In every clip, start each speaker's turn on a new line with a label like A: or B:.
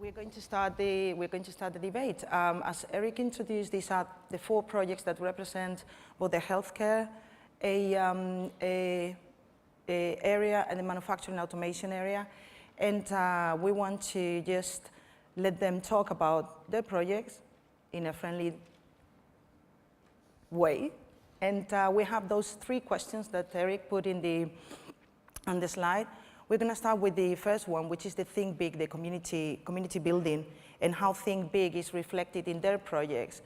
A: We're going to start the debate. As Eric introduced, these are the 4 projects that represent both the healthcare area and the manufacturing automation area. And we want to just let them talk about their projects in a friendly way. And we have those 3 questions that Eric put on the slide. We're going to start with the first one, which is the Think Big, the community building, and how Think Big is reflected in their projects.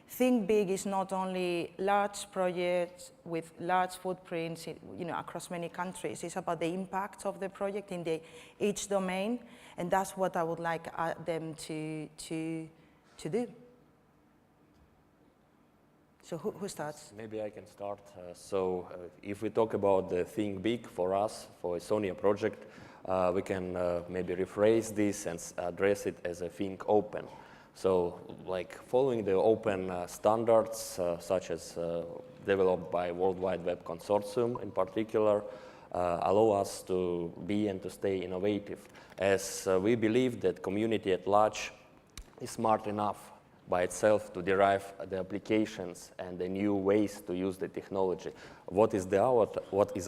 A: Think Big is not only large projects with large footprints, across many countries. It's about the impact of the project in each domain, and that's what I would like them to do. So who starts?
B: Maybe I can start. If we talk about the Think Big for us, for Estonia project, we can maybe rephrase this and address it as a Think Open. So, like following the open standards, such as developed by World Wide Web Consortium in particular, allow us to be and to stay innovative, as we believe that community at large is smart enough by itself to derive the applications and the new ways to use the technology. What is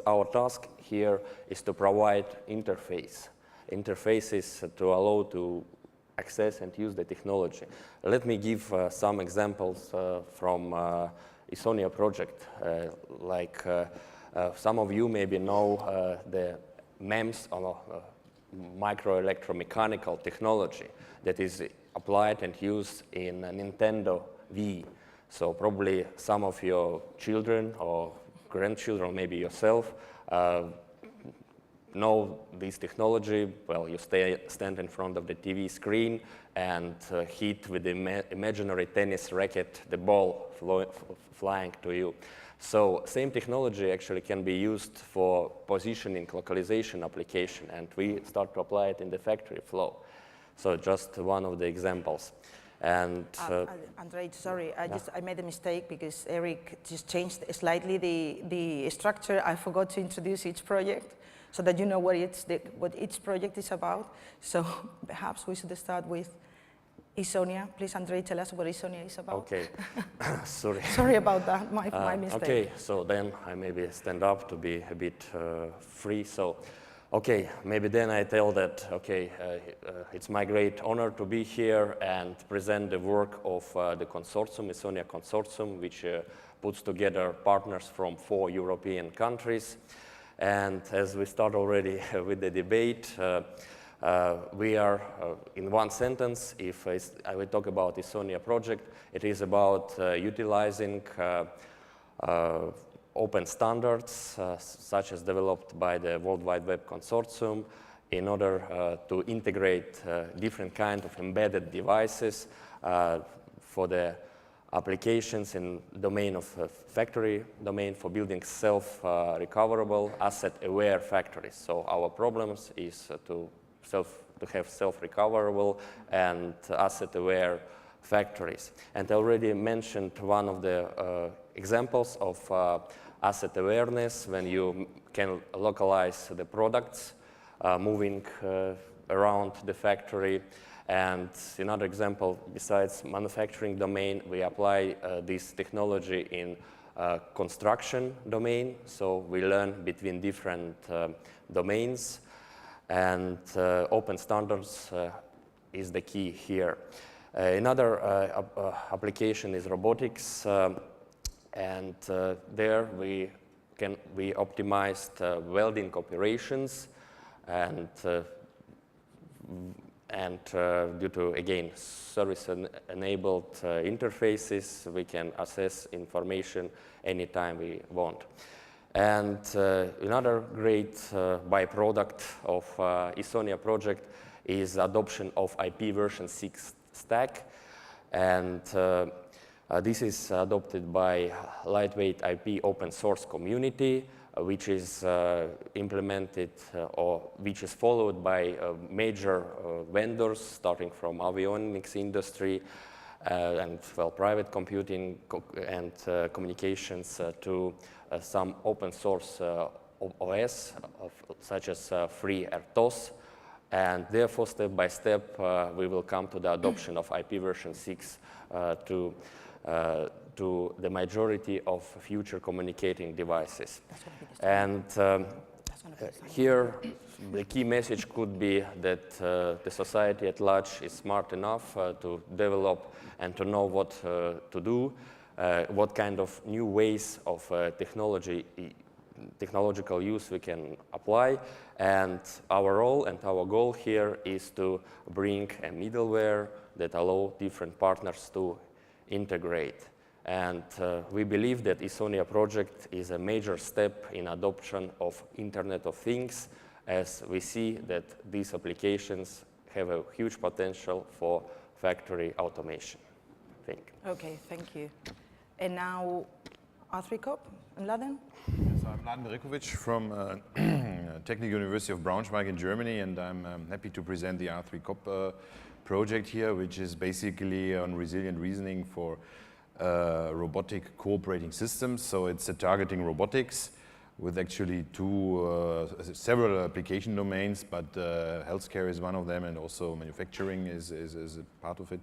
B: our task here is to provide interfaces to allow to access and use the technology. Let me give some examples from Estonia project. Some of you maybe know the MEMS, or microelectromechanical technology, that is applied and used in Nintendo Wii. So probably some of your children or grandchildren, maybe yourself, know this technology. Well, you stand in front of the TV screen and hit with the imaginary tennis racket the ball flying to you. So same technology actually can be used for positioning localization application, and we start to apply it in the factory flow. So just one of the examples. And
A: Andrei, sorry, I made a mistake because Eric just changed slightly the structure. I forgot to introduce each project so that you know what each project is about. So perhaps we should start with Estonia. Please, Andrei, tell us what Estonia is about.
B: Okay, sorry.
A: Sorry about that, my mistake.
B: Okay, so then I maybe stand up to be a bit free. So, okay, maybe then I tell that, okay, it's my great honor to be here and present the work of the consortium, Estonia Consortium, which puts together partners from 4 European countries. And as we start already with the debate, we are, in one sentence, if I will talk about Estonia project, it is about utilizing open standards, such as developed by the World Wide Web Consortium, in order to integrate different kinds of embedded devices for the applications in domain of factory domain for building self-recoverable, asset-aware factories. So our problems is to have self-recoverable and asset-aware factories. And I already mentioned one of the examples of asset awareness, when you can localize the products moving around the factory. And another example, besides manufacturing domain, we apply this technology in construction domain. So we learn between different domains, and open standards is the key here. Another application is robotics, and there we optimized welding operations, and due to, again, service-enabled interfaces, we can access information anytime we want. And another great byproduct of Estonia project is adoption of IP version 6 stack. And this is adopted by lightweight IP open source community, which is implemented or which is followed by major vendors, starting from avionics industry and private computing and communications to some open source OS, such as free RTOS And therefore, step by step, we will come to the adoption of IP version 6 to the majority of future communicating devices. And here, the key message could be that the society at large is smart enough to develop and to know what to do, what kind of new ways of technological use we can apply, and our role and our goal here is to bring a middleware that allow different partners to integrate. And we believe that Estonia project is a major step in adoption of Internet of Things, as we see that these applications have a huge potential for factory automation. Thank you.
A: Okay, thank you. And now, R3COP, Mladen?
C: Yes, I'm Mladen Berikovic from Technical University of Braunschweig in Germany, and I'm happy to present the R3COP project here, which is basically on resilient reasoning for robotic cooperating systems. So it's a targeting robotics with actually several application domains, but healthcare is one of them, and also manufacturing is a part of it.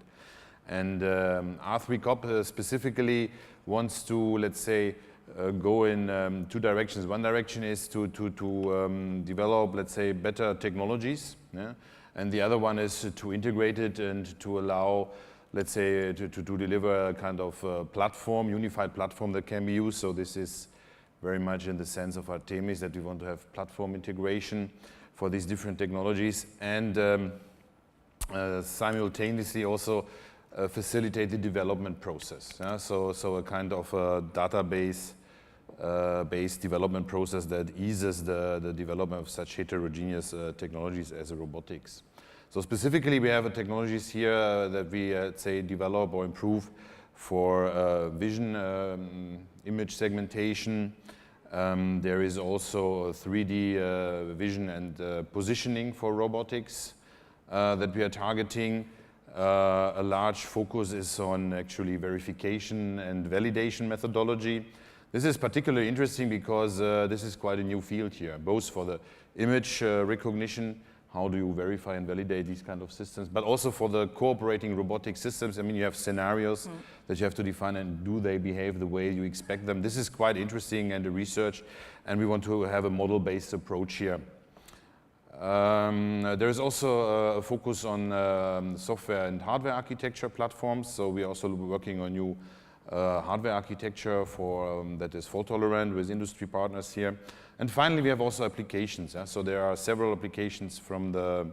C: And R3COP specifically wants to, let's say, go in two directions. One direction is to develop, let's say, better technologies, yeah? And the other one is to integrate it and to allow, let's say, to deliver a kind of platform, unified platform that can be used. So this is very much in the sense of ARTEMIS, that we want to have platform integration for these different technologies, and simultaneously also facilitate the development process. Yeah? So a kind of a database based development process that eases the development of such heterogeneous technologies as robotics. So specifically, we have technologies here that we say develop or improve for vision image segmentation. There is also 3D vision and positioning for robotics that we are targeting. A large focus is on actually verification and validation methodology. This is particularly interesting because this is quite a new field here, both for the image recognition, how do you verify and validate these kind of systems, but also for the cooperating robotic systems. I mean, you have scenarios that you have to define, and do they behave the way you expect them? This is quite interesting and the research, and we want to have a model-based approach here. There is also a focus on software and hardware architecture platforms. So we're also working on new hardware architecture for that is fault tolerant with industry partners here. And finally, we have also applications. Yeah? So there are several applications from the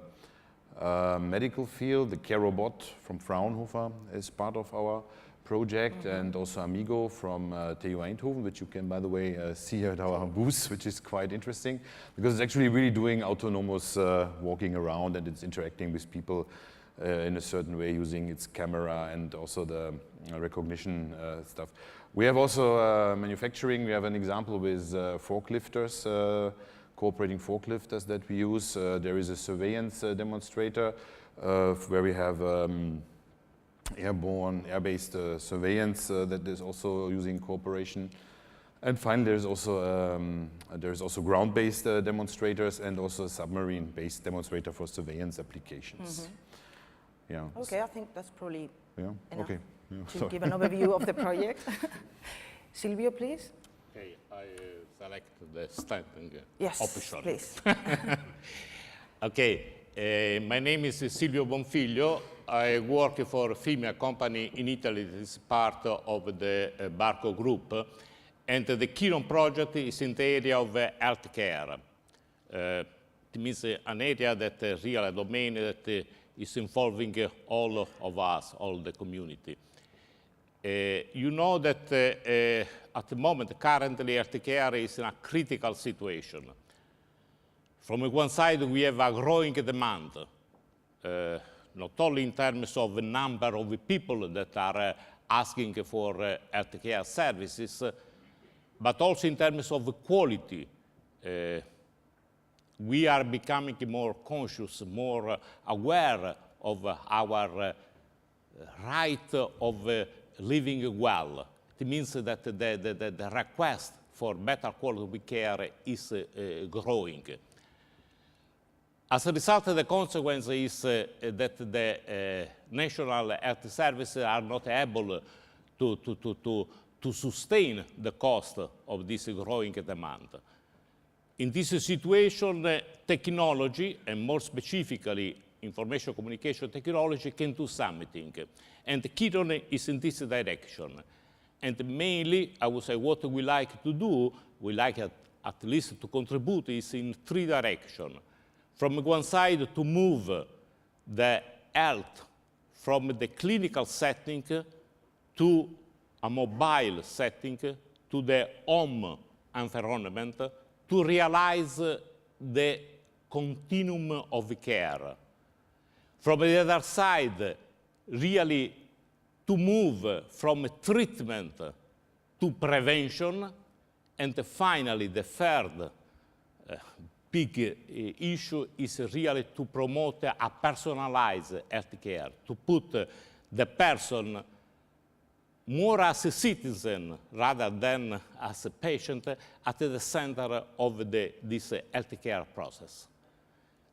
C: medical field. The care robot from Fraunhofer is part of our project, and also Amigo from TU Eindhoven, which you can, by the way, see at our booth, which is quite interesting because it's actually really doing autonomous walking around, and it's interacting with people in a certain way using its camera and also the recognition stuff. We have also manufacturing. We have an example with forklifters, cooperating forklifters that we use. There is a surveillance demonstrator where we have airborne, air-based surveillance that is also using cooperation. And finally, there's also ground-based demonstrators and also a submarine-based demonstrator for surveillance applications. Yeah.
A: Okay, I think that's probably enough
C: okay.
A: to give an overview of the project. Silvio, please.
D: Okay, I select the standing
A: Yes,
D: option.
A: please.
D: Okay, my name is Silvio Bonfiglio. I work for a female company in Italy that is part of the Barco Group. And the Chiron project is in the area of healthcare. It means an area that real domain that is involving all of us, all the community. You know that at the moment, currently, healthcare is in a critical situation. From one side, we have a growing demand, not only in terms of the number of people that are asking for healthcare services, but also in terms of quality. We are becoming more conscious, more aware of our right of living well. It means that the request for better quality care is growing. As a result, the consequence is that the national health services are not able to sustain the cost of this growing demand. In this situation, technology, and more specifically information communication technology, can do something. And Kiron is in this direction. And mainly, I would say, what we like to do, we like at least to contribute, is in three directions. From one side, to move the health from the clinical setting to a mobile setting, to the home environment, to realize the continuum of care. From the other side, really to move from treatment to prevention. And finally, the third big issue is really to promote a personalized healthcare, to put the person more as a citizen rather than as a patient at the center of this healthcare process.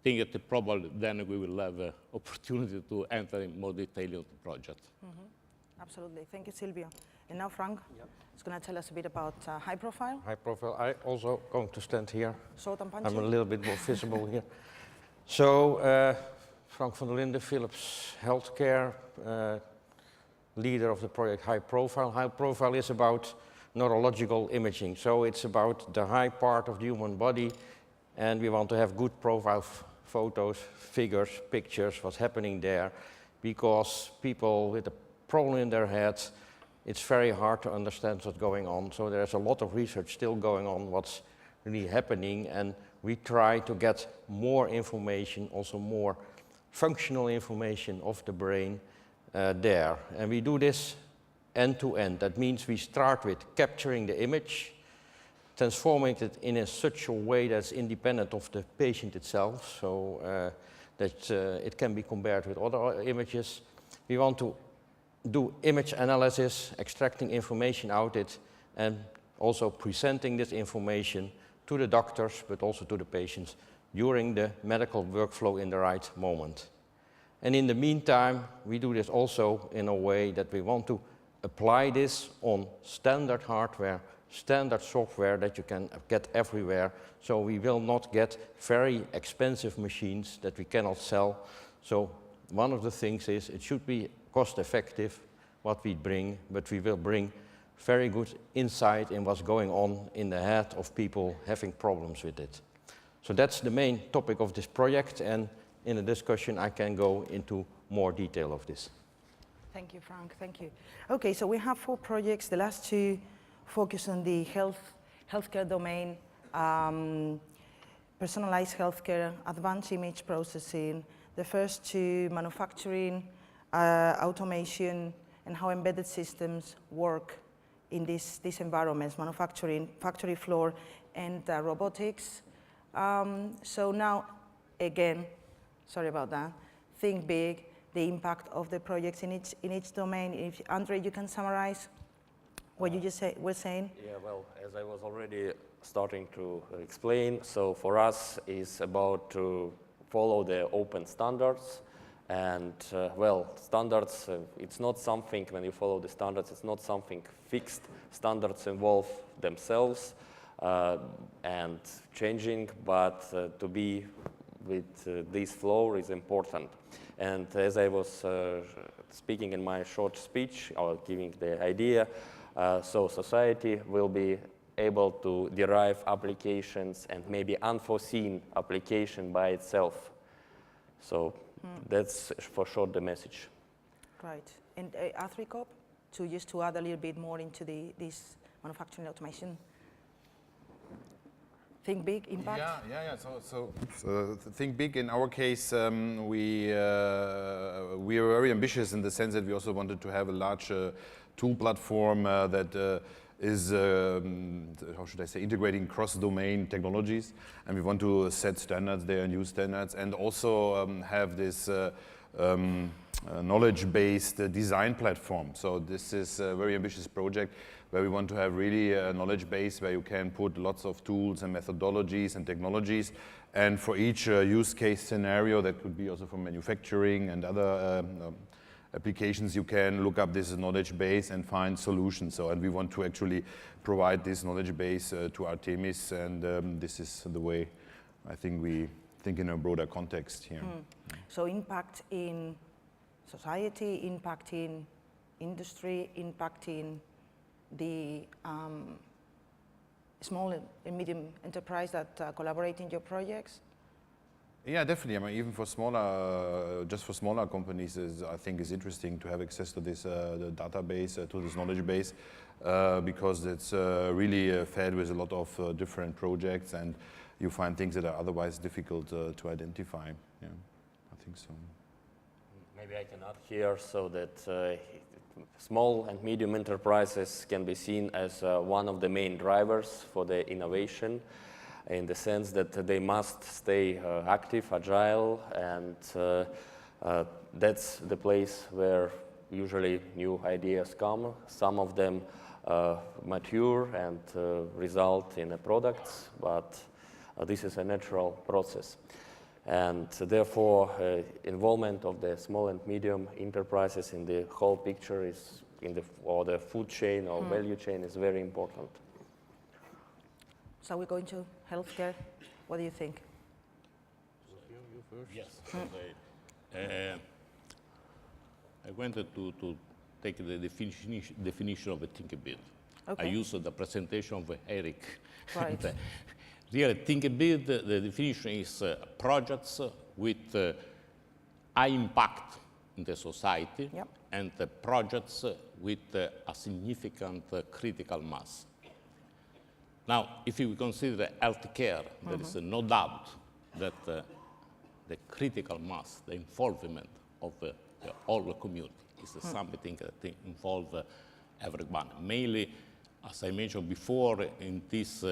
D: I think that probably then we will have opportunity to enter in more detail into the project.
A: Mm-hmm. Absolutely. Thank you, Silvio. And now Frank is going to tell us a bit about high profile.
E: High profile. I also going to stand here.
A: Short and punchy.
E: I'm a little bit more visible here. So, Frank van der Linden, Philips Healthcare, leader of the project High Profile. High Profile is about neurological imaging. So it's about the high part of the human body, and we want to have good profile photos, figures, pictures, what's happening there, because people with a problem in their heads, it's very hard to understand what's going on. So there's a lot of research still going on what's really happening, and we try to get more information, also more functional information of the brain there. And we do this end to end. That means we start with capturing the image, transforming it in such a way that's independent of the patient itself, so that it can be compared with other images. We want to do image analysis, extracting information out it, and also presenting this information to the doctors, but also to the patients during the medical workflow in the right moment. And in the meantime, we do this also in a way that we want to apply this on standard hardware, standard software that you can get everywhere. So we will not get very expensive machines that we cannot sell. So one of the things is it should be cost effective what we bring, but we will bring very good insight in what's going on in the head of people having problems with it. So that's the main topic of this project, and in the discussion I can go into more detail of this.
A: Thank you, Frank. Thank you. Okay, so we have 4 projects. The last 2 focus on the healthcare domain, personalized healthcare, advanced image processing. The first 2, manufacturing, automation, and how embedded systems work in these environments, manufacturing, factory floor, and robotics. So now, again, sorry about that, think big, the impact of the projects in each domain. If, Andre, you can summarize what you just were saying?
B: Yeah, well, as I was already starting to explain, so for us it's about to follow the open standards. And well, standards, it's not something, when you follow the standards, it's not something fixed. Standards evolve themselves and changing, but to be with this flow is important. And as I was speaking in my short speech, or giving the idea, so society will be able to derive applications and maybe unforeseen application by itself. So that's for sure the message.
A: Right. And Arthuricop, to add a little bit more into this manufacturing automation. Think big, impact?
C: Yeah. So think big. In our case, we are very ambitious in the sense that we also wanted to have a large tool platform that is, how should I say, integrating cross-domain technologies. And we want to set standards there, new standards, and also have this knowledge-based design platform. So this is a very ambitious project where we want to have really a knowledge base where you can put lots of tools and methodologies and technologies. And for each use case scenario, that could be also for manufacturing and other applications, you can look up this knowledge base and find solutions. So, and we want to actually provide this knowledge base to Artemis, and this is the way I think we think in a broader context here.
A: So impact in society, impact in industry, impact in the small and medium enterprise that collaborate in your projects?
C: Yeah, definitely. I mean, even for smaller, just for smaller companies, I think it's interesting to have access to this the database, to this knowledge base, because it's really fed with a lot of different projects, and you find things that are otherwise difficult to identify. Yeah, I think so.
B: Maybe I can add here so that small and medium enterprises can be seen as one of the main drivers for the innovation, in the sense that they must stay active, agile, and that's the place where usually new ideas come. Some of them mature and result in products, but this is a natural process. And therefore, involvement of the small and medium enterprises in the whole picture is or the food chain or value chain is very important.
A: So we're going to healthcare. What do you think?
D: You first? Yes. I wanted to take the definition of a think a bit.
A: Okay.
D: I used the presentation of Eric.
A: Right.
D: Really, think a bit, the definition is projects with high impact in the society,
A: Yep.
D: and projects with a significant critical mass. Now, if you consider healthcare, there is no doubt that the critical mass, the involvement of the whole community is something that involves everyone. Mainly, as I mentioned before, in this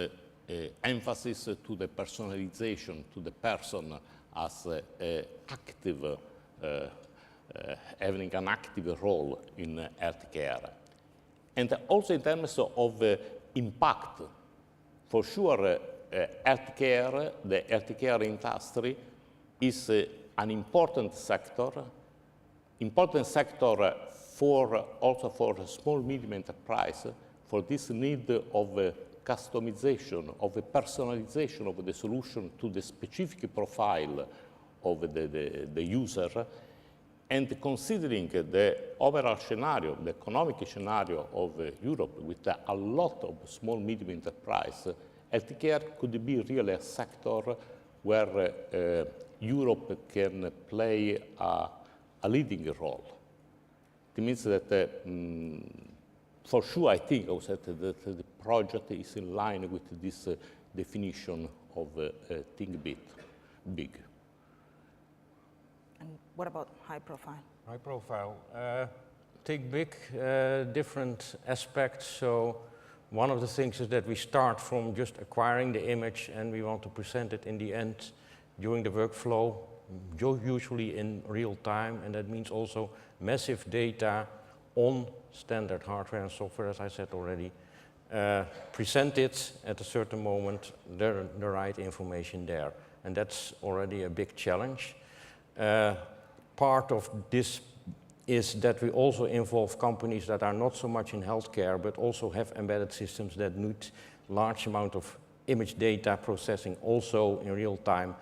D: emphasis to the personalization, to the person as active, having an active role in healthcare. And also in terms of impact, for sure, healthcare, the healthcare industry is an important sector also for small, medium enterprise, for this need of customization, of a personalization of the solution to the specific profile of the user. And considering the overall scenario, the economic scenario of Europe with a lot of small, medium enterprise, healthcare could be really a sector where Europe can play a leading role. It means that, for sure, I think also that the project is in line with this definition of think big.
A: And what about high profile?
E: High profile. Think big, different aspects. So one of the things is that we start from just acquiring the image and we want to present it in the end during the workflow, usually in real time, and that means also massive data on standard hardware and software, as I said already. Present it at a certain moment, the right information there. And that's already a big challenge. Part of this is that we also involve companies that are not so much in healthcare, but also have embedded systems that need large amount of image data processing also in real time.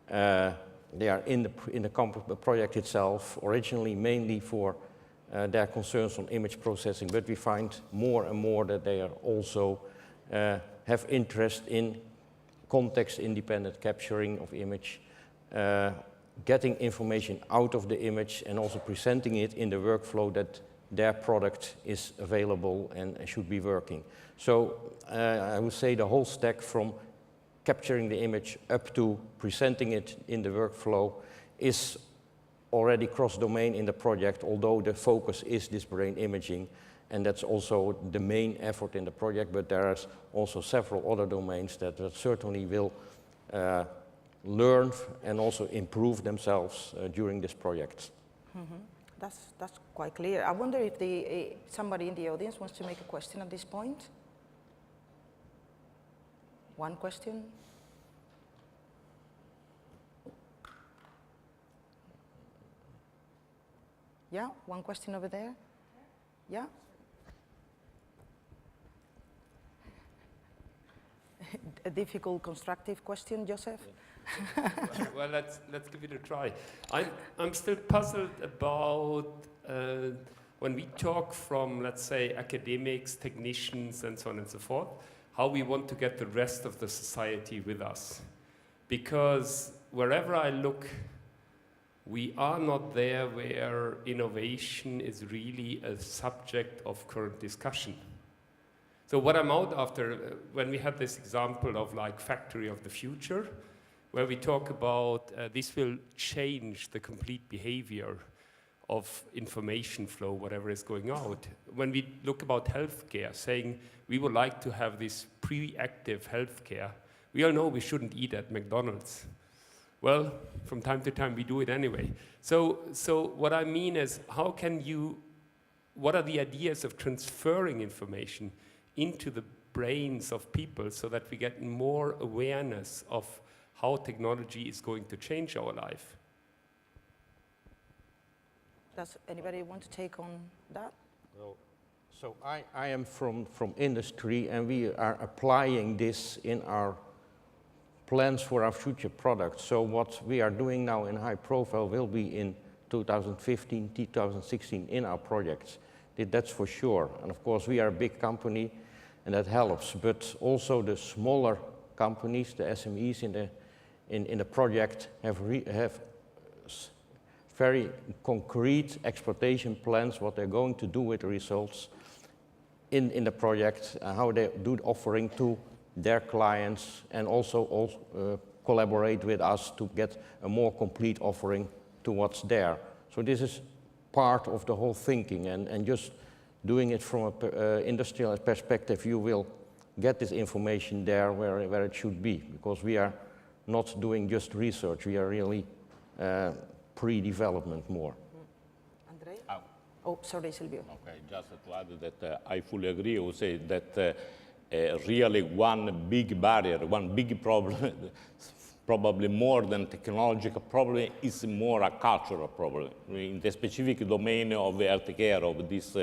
E: They are in the project itself, originally mainly for their concerns on image processing, but we find more and more that they are also have interest in context-independent capturing of image, getting information out of the image and also presenting it in the workflow that their product is available and should be working. So I would say the whole stack from capturing the image up to presenting it in the workflow is already cross-domain in the project, although the focus is this brain imaging, and that's also the main effort in the project, but there are also several other domains that certainly will learn and also improve themselves during this project.
A: That's quite clear. I wonder if somebody in the audience wants to make a question at this point. One question? Yeah, one question over there. Yeah. A difficult, constructive question, Joseph?
F: Well, let's give it a try. I'm still puzzled about when we talk from, let's say, academics, technicians, and so on and so forth, how we want to get the rest of the society with us. Because wherever I look, we are not there where innovation is really a subject of current discussion. So what I'm out after, when we had this example of like factory of the future, where we talk about this will change the complete behavior of information flow, whatever is going out. When we look about healthcare, saying we would like to have this pre-active healthcare, we all know we shouldn't eat at McDonald's. Well, from time to time we do it anyway. So what I mean is, what are the ideas of transferring information into the brains of people so that we get more awareness of how technology is going to change our life?
A: Does anybody want to take on that?
E: Well, so I am from industry, and we are applying this in our plans for our future products. So what we are doing now in high profile will be in 2015, 2016 in our projects. That's for sure. And of course we are a big company and that helps, but also the smaller companies, the SMEs in the project have very concrete exploitation plans, what they're going to do with the results in the project, how they do offering to their clients, and also collaborate with us to get a more complete offering to what's there. So this is part of the whole thinking, and just doing it from an industrial perspective, you will get this information there where it should be, because we are not doing just research, we are really pre-development more.
A: Andrea? Oh, sorry, Silvio.
D: Okay, just to add that I fully agree. I would say that really one big barrier, one big problem, probably more than technological problem, is more a cultural problem. In the specific domain of healthcare, of this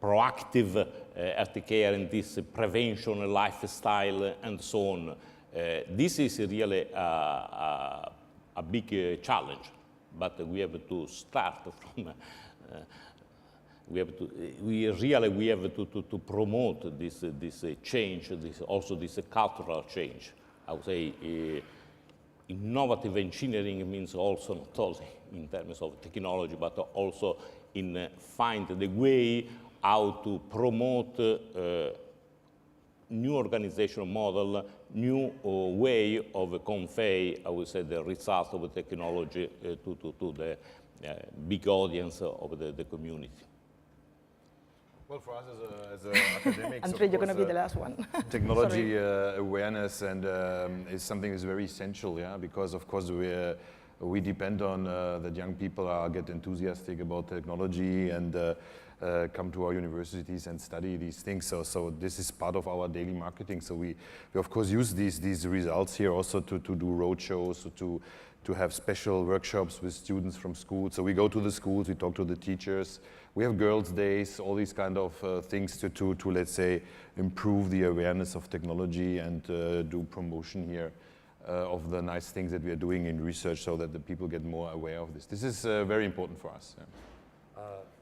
D: proactive healthcare and this prevention, lifestyle, and so on. This is really a big challenge, but we have to start from. We have to promote this change, also this cultural change. I would say innovative engineering means also not only in terms of technology, but also in find the way how to promote new organizational model, new way of convey, I would say, the results of the technology to the big audience of the community.
C: Well, for us as academics,
A: Andrea, you're going to be the last one.
C: Technology awareness and is something that's very essential, yeah, because of course we depend on that young people get enthusiastic about technology and come to our universities and study these things. So this is part of our daily marketing. So we of course use these results here also to do roadshows, to have special workshops with students from schools. So we go to the schools, we talk to the teachers. We have girls' days, all these kind of things to let's say, improve the awareness of technology and do promotion here of the nice things that we are doing in research so that the people get more aware of this. This is very important for us. Yeah.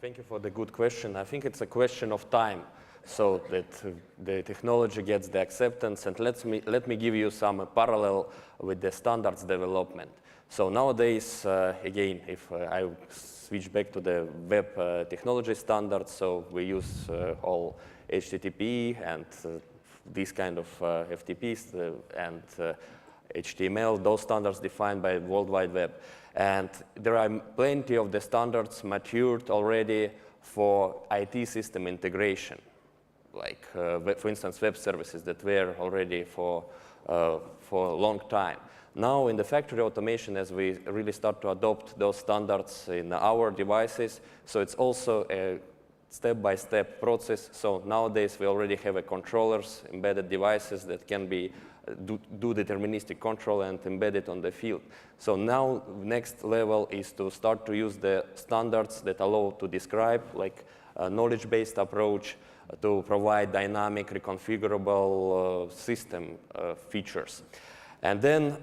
B: Thank you for the good question. I think it's a question of time, so that the technology gets the acceptance. And let me give you some parallel with the standards development. So nowadays, again, if I switch back to the web technology standards, so we use all HTTP and these kind of FTPs and HTML, those standards defined by World Wide Web. And there are plenty of the standards matured already for IT system integration, like, for instance, web services that were already for a long time. Now in the factory automation, as we really start to adopt those standards in our devices, so it's also a step-by-step process. So nowadays we already have controllers, embedded devices that can be do deterministic control and embed it on the field. So now next level is to start to use the standards that allow to describe, like a knowledge-based approach, to provide dynamic, reconfigurable system features. And then,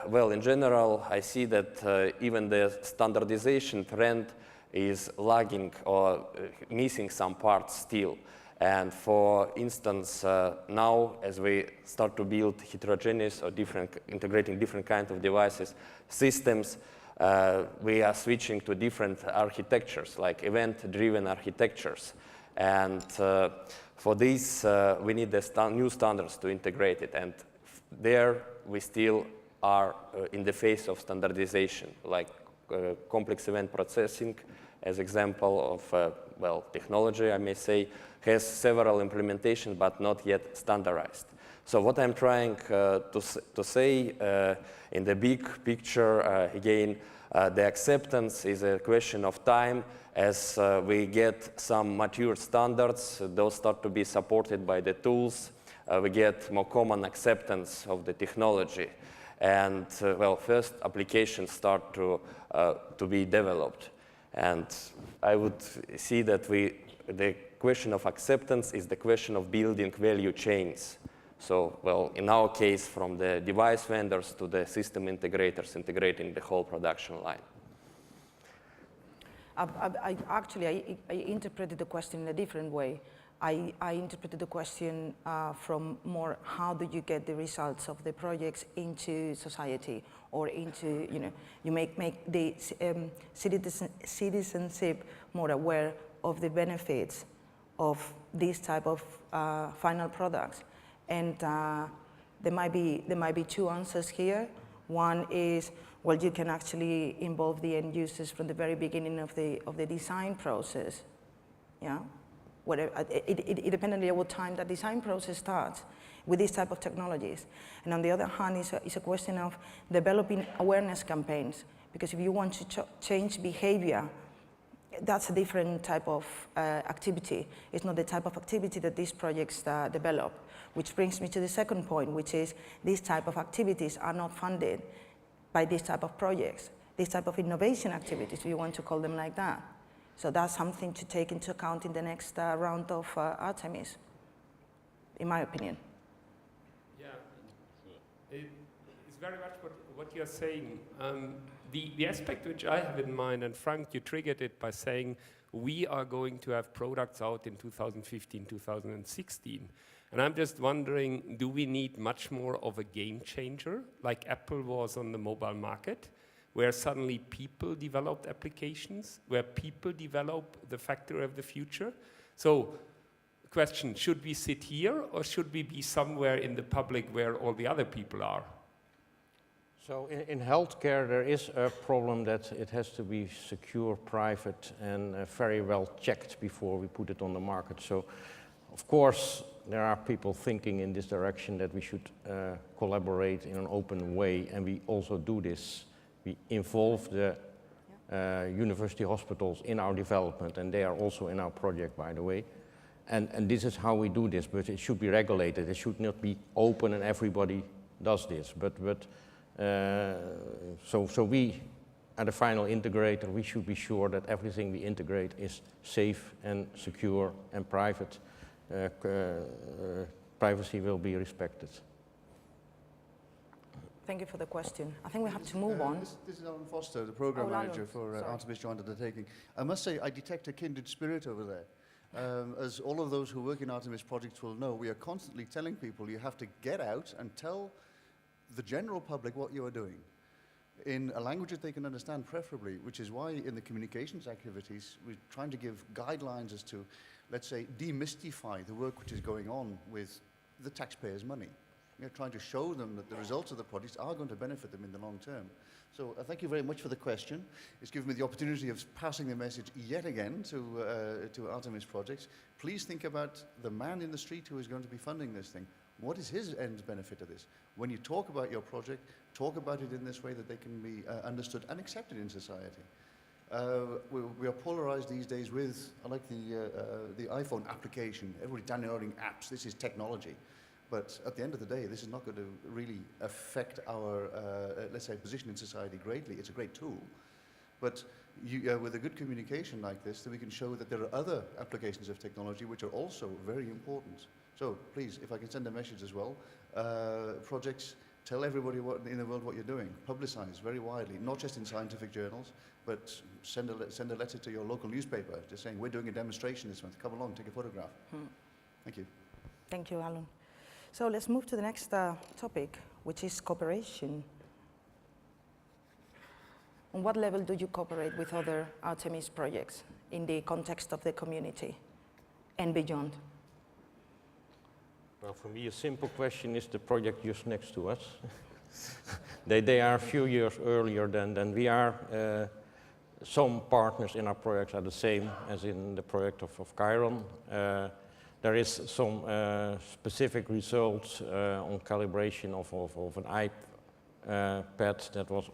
B: well, in general, I see that even the standardization trend is lagging or missing some parts still. And for instance, now as we start to build heterogeneous or integrating different kinds of devices, systems, we are switching to different architectures, like event-driven architectures. And for this, we need the new standards to integrate it. And there, we still are in the phase of standardization, like complex event processing, as example of, well, technology, I may say, has several implementations, but not yet standardized. So what I'm trying to say in the big picture, again, the acceptance is a question of time. As we get some mature standards, those start to be supported by the tools. We get more common acceptance of the technology. And, well, first applications start to be developed. And I would see that the question of acceptance is the question of building value chains. So, well, in our case, from the device vendors to the system integrators integrating the whole production line.
A: I interpreted the question in a different way. I interpreted the question from more, how do you get the results of the projects into society, or into, you make the citizenship more aware of the benefits of these type of final products. And there might be two answers here. One is, well, you can actually involve the end users from the very beginning of the design process. Yeah. Independently of what time that design process starts with this type of technologies. And on the other hand, it's a question of developing awareness campaigns, because if you want to change behavior, that's a different type of activity. It's not the type of activity that these projects develop, which brings me to the second point, which is these type of activities are not funded by this type of projects, this type of innovation activities, if you want to call them like that. So that's something to take into account in the next round of ARTEMIS, in my opinion.
F: Yeah, it's very much what you're saying. The aspect which I have in mind, and Frank, you triggered it by saying we are going to have products out in 2015, 2016. And I'm just wondering, do we need much more of a game changer, like Apple was on the mobile market, where suddenly people developed applications, where people develop the factory of the future? So, question, should we sit here, or should we be somewhere in the public where all the other people are?
E: So in healthcare, there is a problem that it has to be secure, private, and very well checked before we put it on the market. So, of course, there are people thinking in this direction that we should collaborate in an open way, and we also do this. We involve the university hospitals in our development, and they are also in our project, by the way. And this is how we do this, but it should be regulated. It should not be open and everybody does this. So we, are the final integrator, we should be sure that everything we integrate is safe and secure and private. Privacy will be respected.
A: Thank you for the question. I think we have to move on.
G: This is Alan Foster, the program manager for ARTEMIS Joint Undertaking. I must say, I detect a kindred spirit over there. As all of those who work in ARTEMIS projects will know, we are constantly telling people you have to get out and tell the general public what you are doing in a language that they can understand preferably, which is why in the communications activities we're trying to give guidelines as to, let's say, demystify the work which is going on with the taxpayers' money. We're trying to show them that the results of the projects are going to benefit them in the long term. So thank you very much for the question. It's given me the opportunity of passing the message yet again to ARTEMIS projects. Please think about the man in the street who is going to be funding this thing. What is his end benefit of this? When you talk about your project, talk about it in this way that they can be understood and accepted in society. We are polarized these days with, I like the iPhone application, everybody downloading apps, this is technology. But at the end of the day, this is not going to really affect our, let's say, position in society greatly. It's a great tool. But with a good communication like this, then we can show that there are other applications of technology which are also very important. So please, if I can send a message as well, projects, tell everybody in the world what you're doing. Publicize very widely, not just in scientific journals, but send a letter to your local newspaper just saying, we're doing a demonstration this month. Come along, take a photograph. Thank you.
A: Thank you, Alan. So let's move to the next topic, which is cooperation. On what level do you cooperate with other Artemis projects in the context of the community and beyond?
E: Well, for me, a simple question is the project just next to us. They are a few years earlier than we are. Some partners in our projects are the same as in the project of Chiron. There is some specific results on calibration of an iPad that was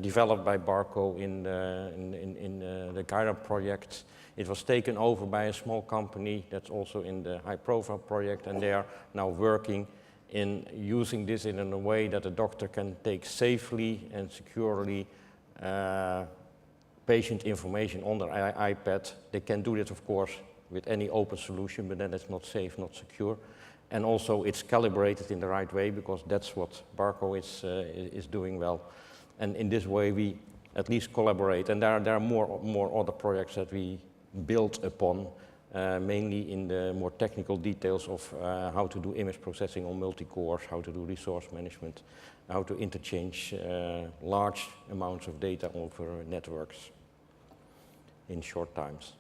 E: developed by Barco in the Chiron project. It was taken over by a small company that's also in the high-profile project, and they are now working in using this in a way that a doctor can take safely and securely patient information on their iPad. They can do this, of course, with any open solution, but then it's not safe, not secure. And also it's calibrated in the right way, because that's what Barco is doing well. And in this way we at least collaborate. And there are more other projects that we build upon, mainly in the more technical details of how to do image processing on multi-cores, how to do resource management, how to interchange large amounts of data over networks in short times.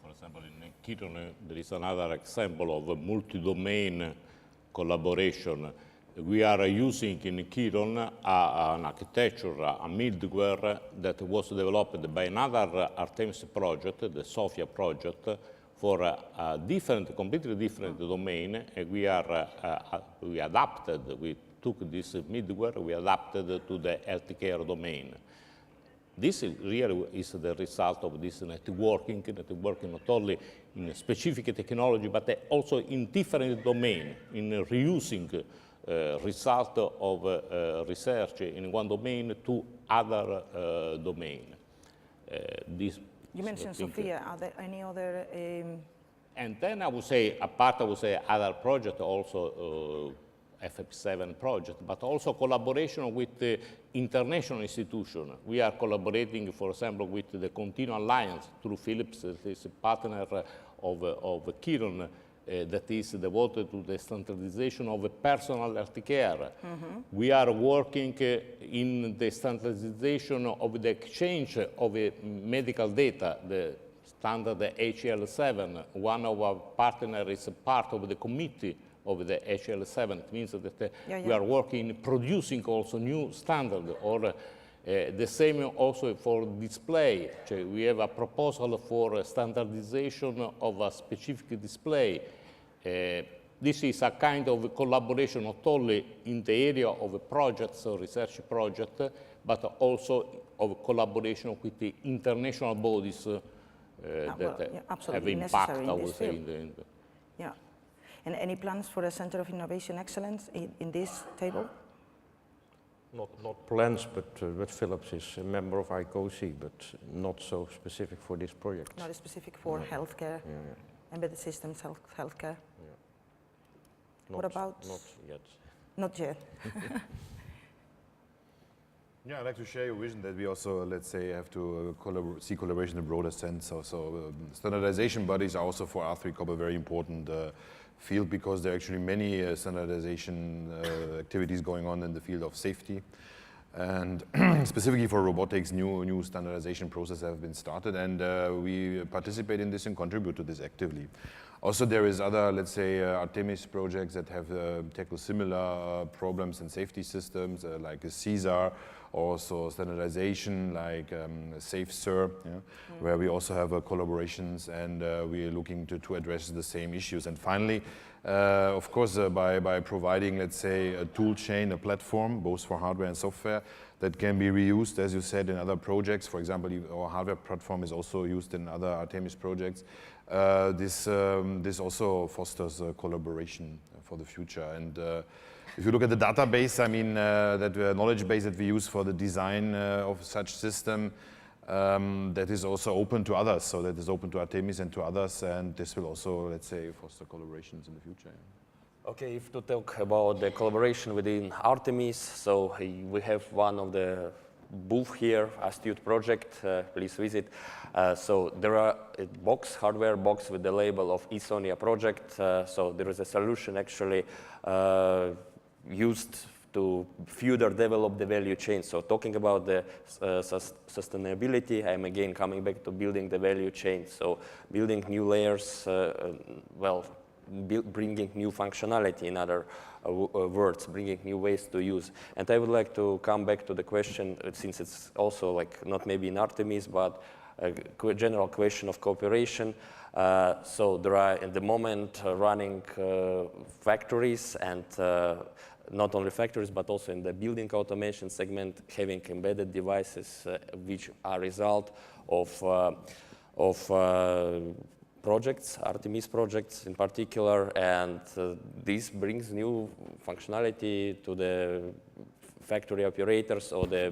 D: For example, in Chiron, there is another example of a multi-domain collaboration. We are using in Chiron an architecture, a middleware that was developed by another Artemis project, the Sophia project, for a completely different domain. And we took this middleware, we adapted to the healthcare domain. This really is the result of this networking not only in specific technology, but also in different domains, in reusing result of research in one domain to other domain.
A: You mentioned Sophia. Are there any other?
D: And then I would say, other projects also. FF7 project, but also collaboration with the international institution. We are collaborating, for example, with the Continuum Alliance through Philips, that is a partner of Chiron, that is devoted to the standardization of personal health care. We are working in the standardization of the exchange of medical data, the standard HL7. One of our partners is a part of the committee of the HL7. It means that we are working, producing also new standards, or the same also for display. We have a proposal for standardization of a specific display. This is a kind of collaboration not only in the area of projects or research project, but also of collaboration with the international bodies that have impact, I would say, in the
A: Yeah. And any plans for a Center of Innovation Excellence in this table?
E: Not plans, but Philips is a member of ICOC, but not so specific for this project.
A: Not specific for healthcare, embedded systems, healthcare. What about?
E: Not yet.
A: Not yet.
C: Yeah, I'd like to share your vision that we also, let's say, have to see collaboration in a broader sense. So standardization bodies are also for R3COP a very important field, because there are actually many standardization activities going on in the field of safety. And specifically for robotics, new standardization processes have been started, and we participate in this and contribute to this actively. Also, there is other, let's say, Artemis projects that have tackled similar problems in safety systems, like CESAR, also standardization like SafeSir, yeah, where we also have collaborations, and we are looking to address the same issues. And finally, of course, by providing, let's say, a tool chain, a platform, both for hardware and software, that can be reused, as you said, in other projects. For example, our hardware platform is also used in other ARTEMIS projects. This also fosters collaboration for the future. And if you look at the database, I mean, that knowledge base that we use for the design of such system, that is also open to others. So that is open to ARTEMIS and to others, and this will also, let's say, foster collaborations in the future.
B: Okay, if to talk about the collaboration within ARTEMIS, so we have one of the booth here, Astute project, please visit. So there are a box, hardware box with the label of eSonia project. So there is a solution actually used to further develop the value chain. So talking about the sustainability, I'm again coming back to building the value chain. So building new layers, bringing new functionality, in other words, bringing new ways to use. And I would like to come back to the question, since it's also like not maybe in ARTEMIS, but a general question of cooperation. So there are at the moment running factories, and not only factories, but also in the building automation segment, having embedded devices which are a result of projects, ARTEMIS projects in particular, and this brings new functionality to the factory operators or the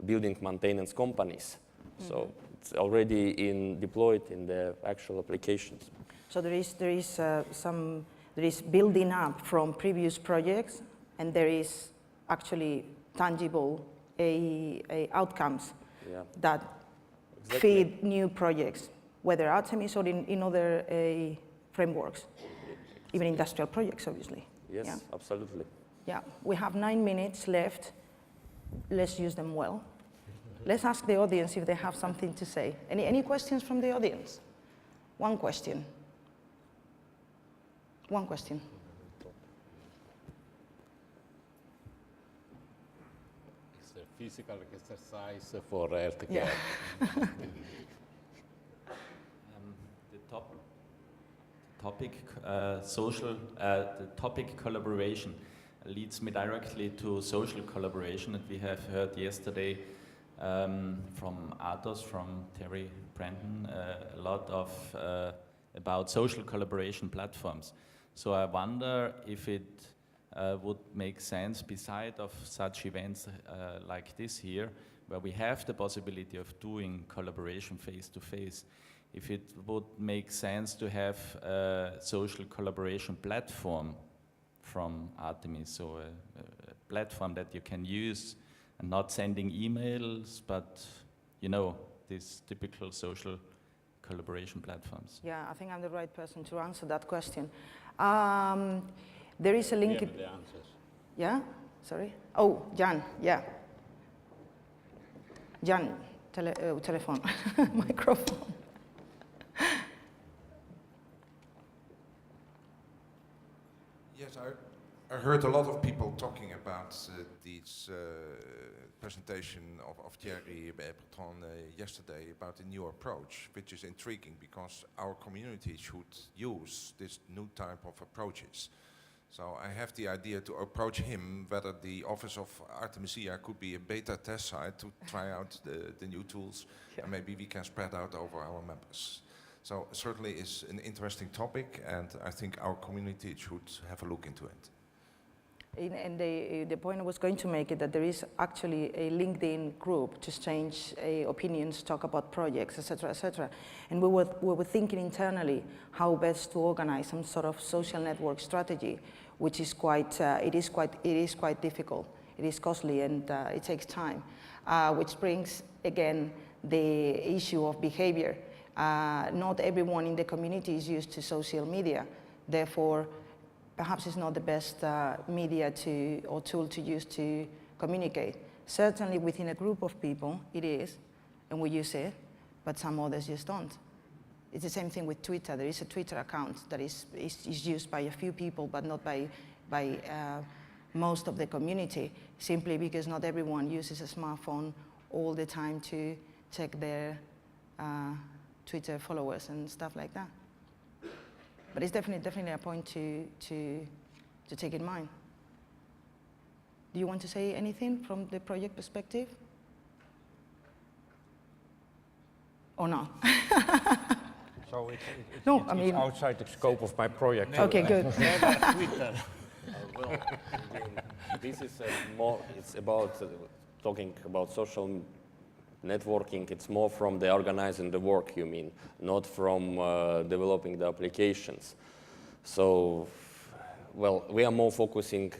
B: building maintenance companies. So it's already deployed in the actual applications.
A: So there is building up from previous projects, and there is actually tangible outcomes that feed new projects, whether ARTEMIS or in other frameworks, even industrial projects, obviously.
B: Yes,
A: yeah?
B: Absolutely.
A: Yeah, we have 9 minutes left. Let's use them well. Let's ask the audience if they have something to say. Any questions from the audience? One question. One question.
D: It's a physical exercise for healthcare.
A: Yeah.
H: The topic collaboration leads me directly to social collaboration, and we have heard yesterday from Atos, from Terry Brandon, a lot of about social collaboration platforms. So I wonder if it would make sense, beside of such events like this here, where we have the possibility of doing collaboration face to face, if it would make sense to have a social collaboration platform from ARTEMIS, so a platform that you can use, and not sending emails, but, you know, these typical social collaboration platforms.
A: Yeah, I think I'm the right person to answer that question. There is a link.
D: Yeah, the answers.
A: Yeah? Sorry? Oh, Jan, yeah. Jan, telephone, microphone.
I: Yes, I heard a lot of people talking about this presentation of Thierry Bertrand yesterday about the new approach, which is intriguing because our community should use this new type of approaches. So I have the idea to approach him whether the office of Artemisia could be a beta test site to try out the new tools, and maybe we can spread out over our members. So certainly it's an interesting topic, and I think our community should have a look into it.
A: And the point I was going to make is that there is actually a LinkedIn group to exchange opinions, talk about projects, etc., etc. And we were thinking internally how best to organize some sort of social network strategy, which is quite it is quite difficult. It is costly, and it takes time, which brings again the issue of behavior. Not everyone in the community is used to social media, therefore perhaps it's not the best media or tool to use to communicate. Certainly within a group of people it is, and we use it, but some others just don't. It's the same thing with Twitter. There is a Twitter account that is used by a few people, but not by most of the community, simply because not everyone uses a smartphone all the time to check their Twitter followers and stuff like that. But it's definitely a point to take in mind. Do you want to say anything from the project perspective? Or not?
E: So it's outside the scope of my project.
A: Okay, good.
B: Well, this is more, it's about talking about social networking. It's more from the organizing the work, you mean, not from developing the applications. So, well, we are more focusing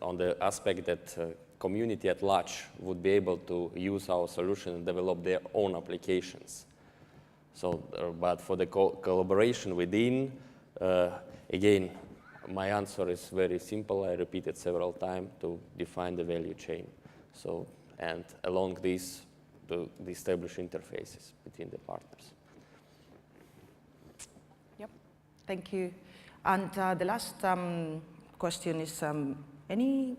B: on the aspect that community at large would be able to use our solution and develop their own applications. So, but for the collaboration within, again, my answer is very simple. I repeat it several times to define the value chain. So, and along this, to establish interfaces between the partners.
A: Yep, thank you. And the last question is, any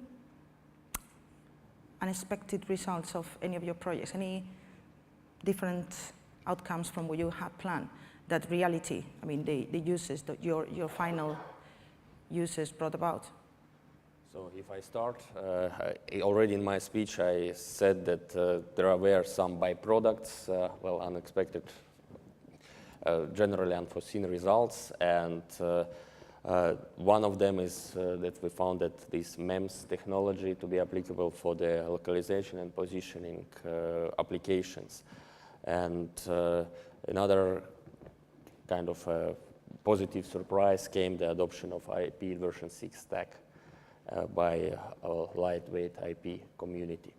A: unexpected results of any of your projects? Any different outcomes from what you had planned? That reality, I mean, the uses that your final users brought about?
B: So if I start, already in my speech I said that there were some byproducts, well, unexpected, generally unforeseen results, and one of them is that we found that this MEMS technology to be applicable for the localization and positioning applications. And another kind of positive surprise came the adoption of IP version 6 stack by a lightweight IP community.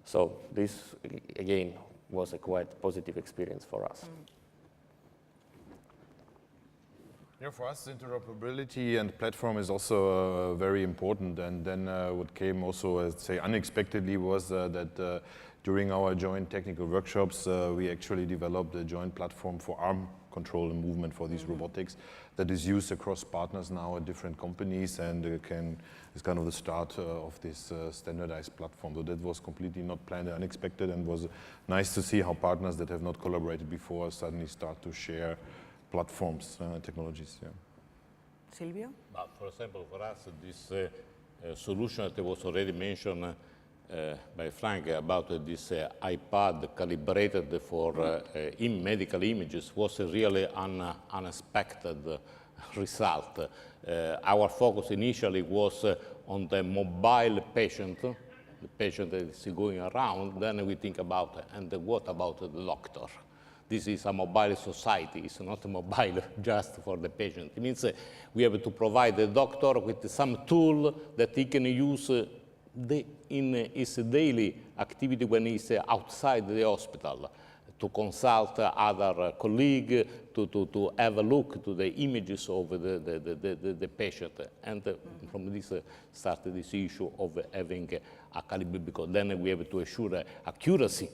B: So this, again, was a quite positive experience for us.
C: Yeah, for us, interoperability and platform is also very important. And then what came also, let's say, unexpectedly was that during our joint technical workshops, we actually developed a joint platform for arm control and movement for these robotics that is used across partners now at different companies, and is kind of the start of this standardized platform. So that was completely not planned and unexpected, and was nice to see how partners that have not collaborated before suddenly start to share platforms, technologies. Yeah.
A: Silvio?
D: For example, for us, this solution that was already mentioned by Frank about this iPad calibrated for medical images was a really unexpected result. Our focus initially was on the mobile patient, the patient that is going around. Then we think about, and what about the doctor? This is a mobile society. It's not a mobile just for the patient. It means we have to provide the doctor with some tool that he can use in his daily activity when he's outside the hospital, to consult other colleagues, to have a look to the images of the patient. And from this started this issue of having a calibration, because then we have to assure accuracy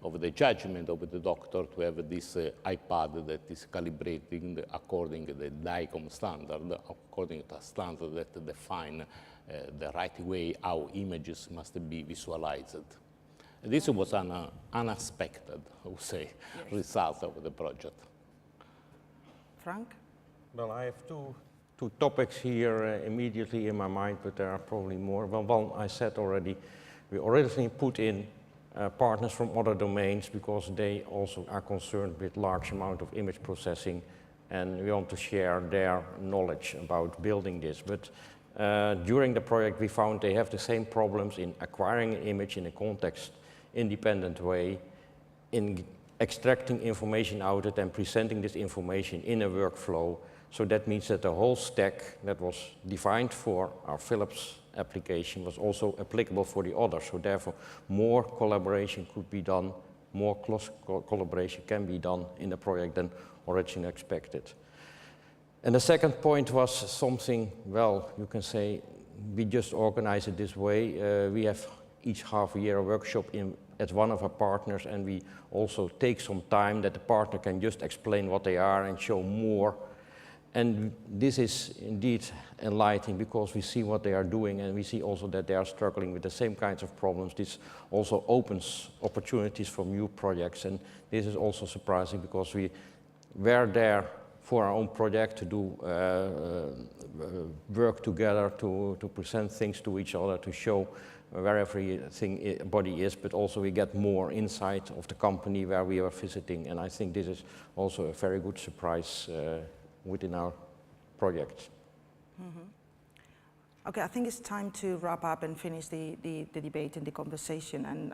D: of the judgment of the doctor, to have this iPad that is calibrating according to the DICOM standard, according to a standard that define the right way how images must be visualized. This was an unexpected, I would say, result of the project.
A: Frank?
E: Well, I have two topics here immediately in my mind, but there are probably more. Well, one I said already, we originally put in partners from other domains because they also are concerned with large amount of image processing, and we want to share their knowledge about building this. But during the project we found they have the same problems in acquiring an image in a context-independent way, in extracting information out of it and presenting this information in a workflow. So that means that the whole stack that was defined for our Philips application was also applicable for the others. So therefore, more collaboration could be done, more close collaboration can be done in the project than originally expected. And the second point was something, well, you can say, we just organize it this way. We have each half a year a workshop at one of our partners, and we also take some time that the partner can just explain what they are and show more. And this is indeed enlightening because we see what they are doing and we see also that they are struggling with the same kinds of problems. This also opens opportunities for new projects, and this is also surprising because we were there for our own project to do work together, to present things to each other, to show where everybody is, but also we get more insight of the company where we are visiting, and I think this is also a very good surprise within our project.
A: Mm-hmm. Okay, I think it's time to wrap up and finish the debate and the conversation, and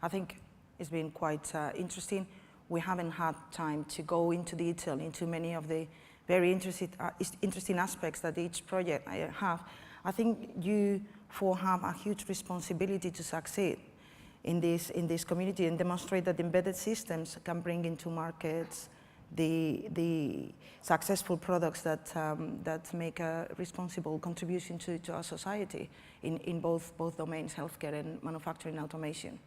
A: I think it's been quite interesting. We haven't had time to go into detail into many of the very interesting aspects that each project have. I think you four have a huge responsibility to succeed in this community and demonstrate that embedded systems can bring into markets the successful products that make a responsible contribution to our society in both domains, healthcare and manufacturing automation.